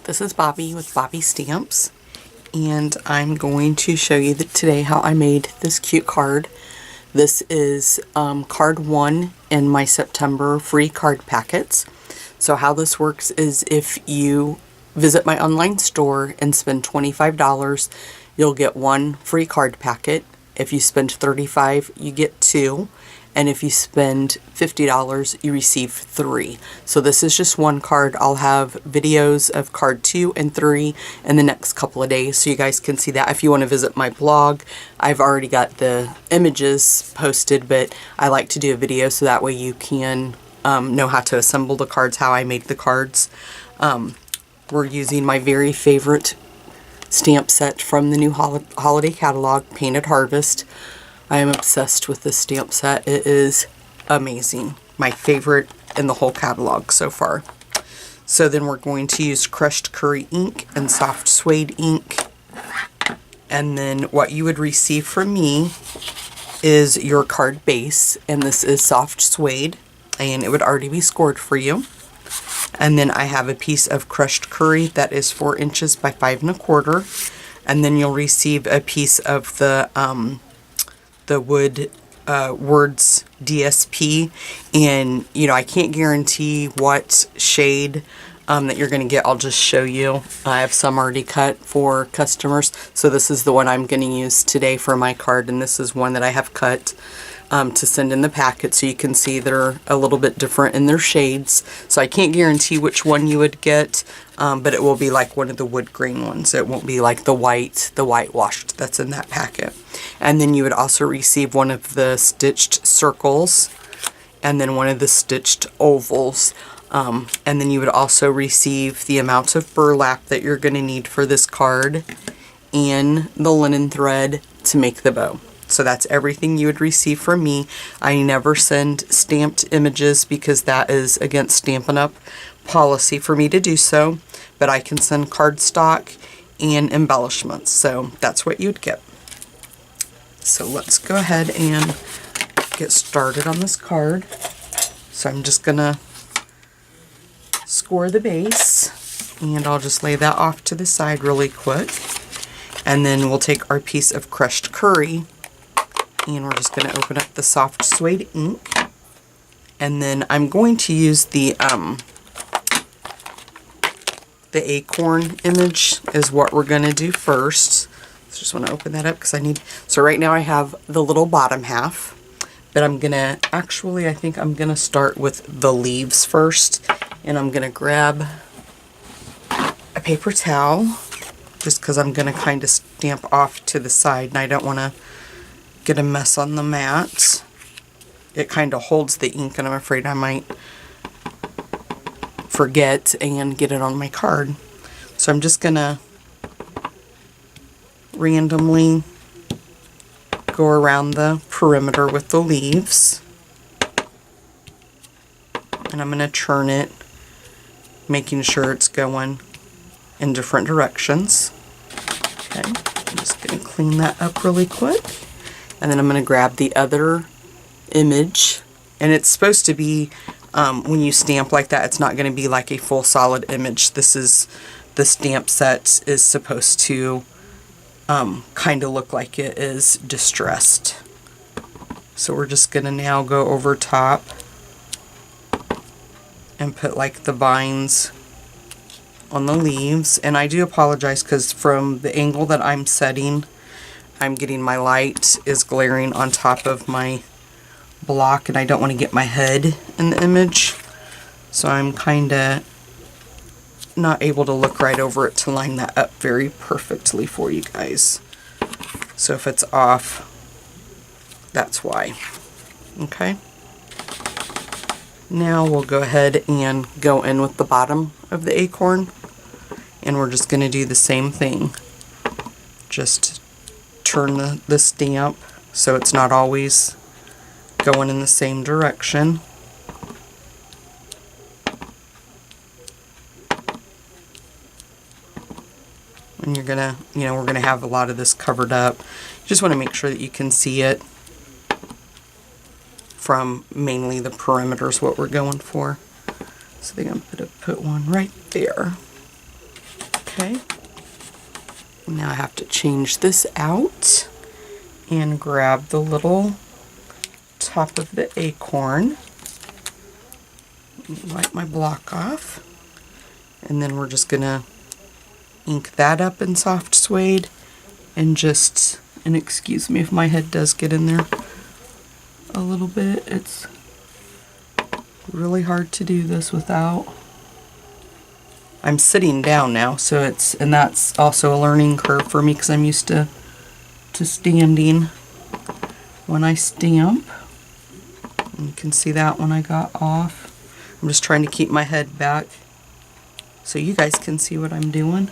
This is Bobby with Bobby Stamps, and I'm going to show you today how I made this cute card. This is card 1 in my September free card packets. So how this works is if you visit my online store and spend $25, you'll get 1 free card packet. If you spend $35, you get 2. And if you spend $50, you receive 3. So this is just 1 card. I'll have videos of card 2 and 3 in the next couple of days, so you guys can see that. If you want to visit my blog, I've already got the images posted, but I like to do a video so that way you can know how to assemble the cards, how I make the cards. We're using my very favorite stamp set from the new holiday catalog, Painted Harvest. I am obsessed with this stamp set. It is amazing. My favorite in the whole catalog so far. So then we're going to use crushed curry ink and soft suede ink. And then what you would receive from me is your card base. And this is soft suede. And it would already be scored for you. And then I have a piece of crushed curry that is 4 inches by 5 1/4. And then you'll receive a piece of the wood words DSP, and you know, I can't guarantee what shade that you're going to get. I'll just show you. I have some already cut for customers, so this is the one I'm going to use today for my card, and this is one that I have cut to send in the packet, so you can see they're a little bit different in their shades. So I can't guarantee which one you would get, but it will be like one of the wood grain ones. It won't be like the whitewashed that's in that packet. And then you would also receive one of the stitched circles and then one of the stitched ovals. And then you would also receive the amount of burlap that you're going to need for this card and the linen thread to make the bow. So that's everything you would receive from me. I never send stamped images because that is against Stampin' Up! Policy for me to do so, but I can send cardstock and embellishments, so that's what you'd get. So let's go ahead and get started on this card. So I'm just gonna score the base, and I'll just lay that off to the side really quick. And then we'll take our piece of crushed curry, and we're just going to open up the soft suede ink. And then I'm going to use the acorn image is what we're going to do first. So just want to open that up because I need, so right now I have the little bottom half, but I'm going to, actually I think I'm going to start with the leaves first, and I'm going to grab a paper towel just because I'm going to kind of stamp off to the side and I don't want to get a mess on the mat. It kind of holds the ink, and I'm afraid I might forget and get it on my card. So I'm just gonna randomly go around the perimeter with the leaves, and I'm gonna turn it, making sure it's going in different directions. Okay, I'm just gonna clean that up really quick. And then I'm going to grab the other image, and it's supposed to be, when you stamp like that, it's not going to be like a full solid image. This is, the stamp set is supposed to kind of look like it is distressed. So we're just going to now go over top and put like the vines on the leaves. And I do apologize because from the angle that I'm setting, I'm getting, my light is glaring on top of my block, and I don't want to get my head in the image, so I'm kind of not able to look right over it to line that up very perfectly for you guys. So if it's off, that's why. Okay, now we'll go ahead and go in with the bottom of the acorn, and we're just going to do the same thing. Just turn the stamp so it's not always going in the same direction. And you're gonna, you know, we're gonna have a lot of this covered up. You just want to make sure that you can see it from mainly the perimeters, what we're going for. So they're gonna put one right there. Okay. Now I have to change this out and grab the little top of the acorn. Wipe my block off. And then we're just gonna ink that up in soft suede and just, and excuse me if my head does get in there a little bit. It's really hard to do this without. I'm sitting down now, so it's, and that's also a learning curve for me because I'm used to standing when I stamp. And you can see that when I got off. I'm just trying to keep my head back so you guys can see what I'm doing.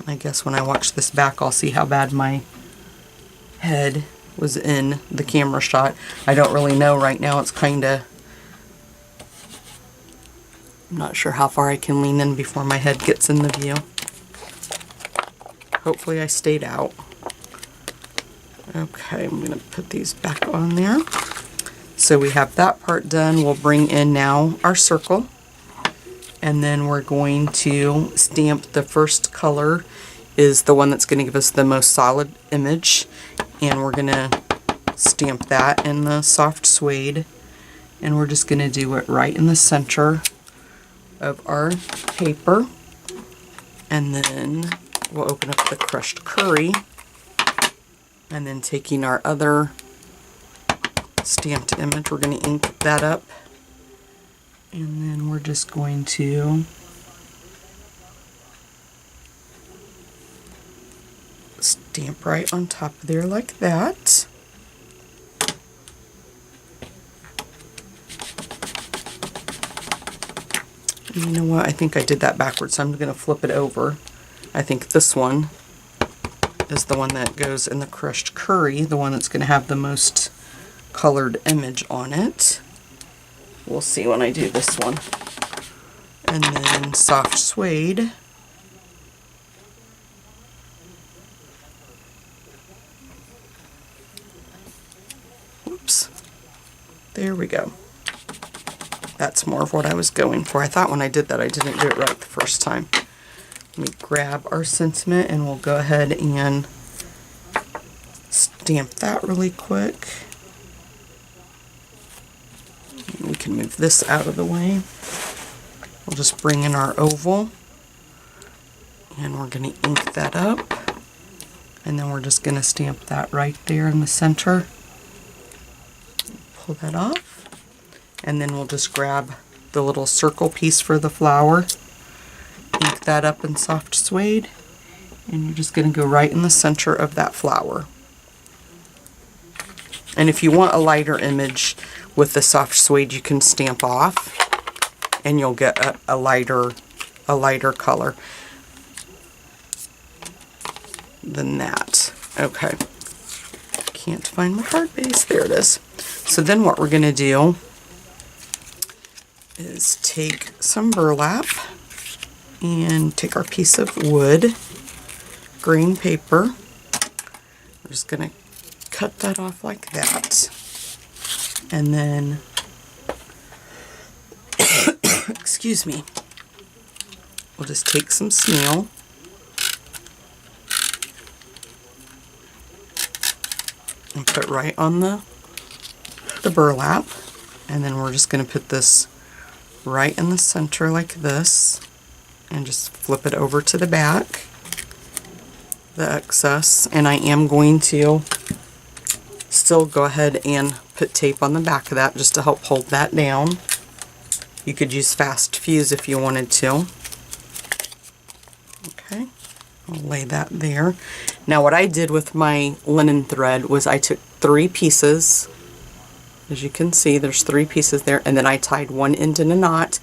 I guess when I watch this back, I'll see how bad my head was in the camera shot. I don't really know right now. It's kind of, I'm not sure how far I can lean in before my head gets in the view. Hopefully I stayed out. Okay, I'm going to put these back on there. So we have that part done. We'll bring in now our circle. And then we're going to stamp the first color is the one that's going to give us the most solid image. And we're going to stamp that in the soft suede. And we're just going to do it right in the center of our paper. And then we'll open up the crushed curry. And then taking our other stamped image, we're going to ink that up. And then we're just going to stamp right on top of there like that. And you know what? I think I did that backwards, so I'm going to flip it over. I think this one is the one that goes in the crushed curry, the one that's going to have the most colored image on it. We'll see when I do this one. And then soft suede. Whoops. There we go. That's more of what I was going for. I thought when I did that I didn't do it right the first time. Let me grab our sentiment and we'll go ahead and stamp that really quick. We can move this out of the way. We'll just bring in our oval and we're going to ink that up. And then we're just going to stamp that right there in the center. Pull that off. And then we'll just grab the little circle piece for the flower. Ink that up in soft suede, and you're just going to go right in the center of that flower. And if you want a lighter image with the soft suede, you can stamp off and you'll get a lighter color than that. Okay, can't find my hard base. There it is. So then what we're going to do is take some burlap and take our piece of wood, green paper. We're just going to cut that off like that. And then, excuse me, we'll just take some snail and put right on the burlap. And then we're just going to put this right in the center like this. And just flip it over to the back, the excess, and I am going to still go ahead and put tape on the back of that just to help hold that down. You could use fast fuse if you wanted to. Okay, I'll lay that there. Now what I did with my linen thread was I took 3 pieces, as you can see there's 3 pieces there, and then I tied one end in a knot,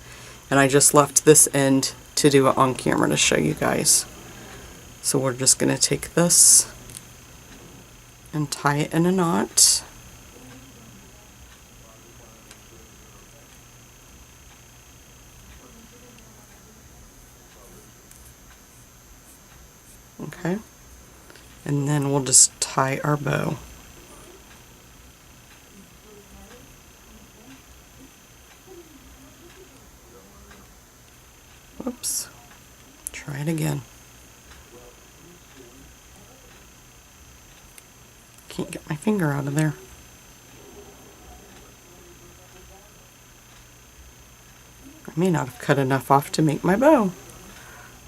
and I just left this end to do it on camera to show you guys. So we're just going to take this and tie it in a knot. Okay, and then we'll just tie our bow. Whoops. Try it again. Can't get my finger out of there. I may not have cut enough off to make my bow.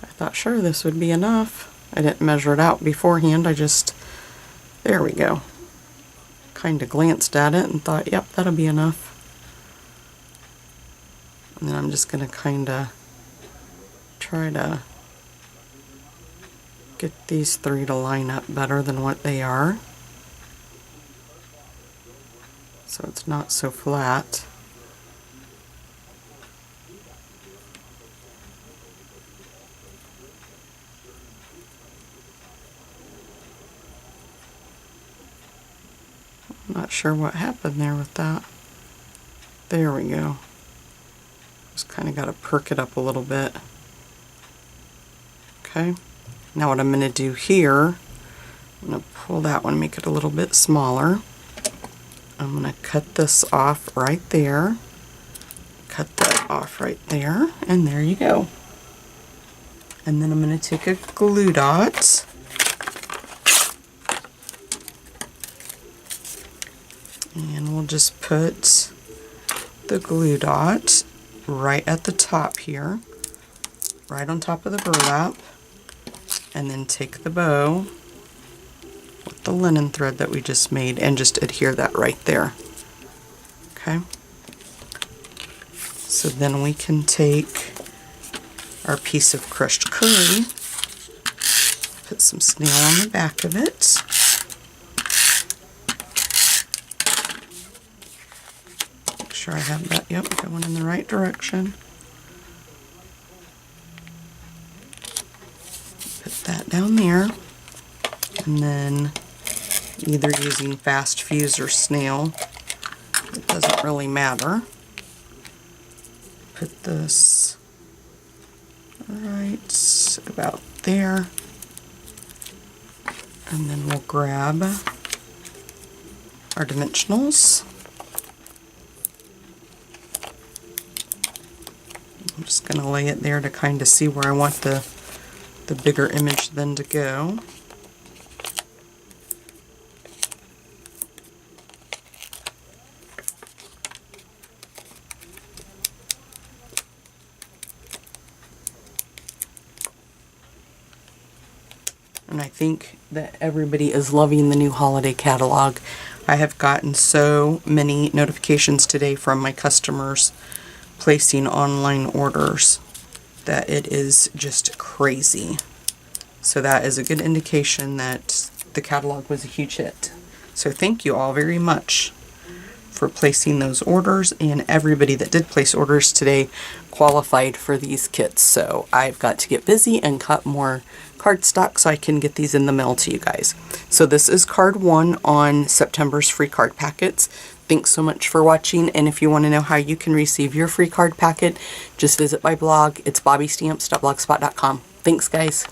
I thought sure this would be enough. I didn't measure it out beforehand, there we go. Kind of glanced at it and thought, yep, that'll be enough. And then I'm just going to kind of try to get these three to line up better than what they are, so it's not so flat. I'm not sure what happened there with that. There we go. Just kind of got to perk it up a little bit. Okay. Now what I'm going to do here, I'm going to pull that one, make it a little bit smaller. I'm going to cut this off right there. Cut that off right there, and there you go. And then I'm going to take a glue dot. And we'll just put the glue dot right at the top here, right on top of the burlap, and then take the bow with the linen thread that we just made and just adhere that right there. Okay. So then we can take our piece of crushed curry, put some snail on the back of it. Make sure I have that, yep, going in the right direction. Put that down there, and then either using fast fuse or snail, it doesn't really matter. Put this right about there, and then we'll grab our dimensionals. I'm just going to lay it there to kind of see where I want the bigger image then to go. And I think that everybody is loving the new holiday catalog. I have gotten so many notifications today from my customers placing online orders that it is just crazy. So that is a good indication that the catalog was a huge hit. So thank you all very much for placing those orders, and everybody that did place orders today qualified for these kits. So I've got to get busy and cut more cardstock so I can get these in the mail to you guys. So this is card 1 on September's free card packets. Thanks so much for watching, and if you want to know how you can receive your free card packet, just visit my blog. It's bobbystamps.blogspot.com. Thanks, guys.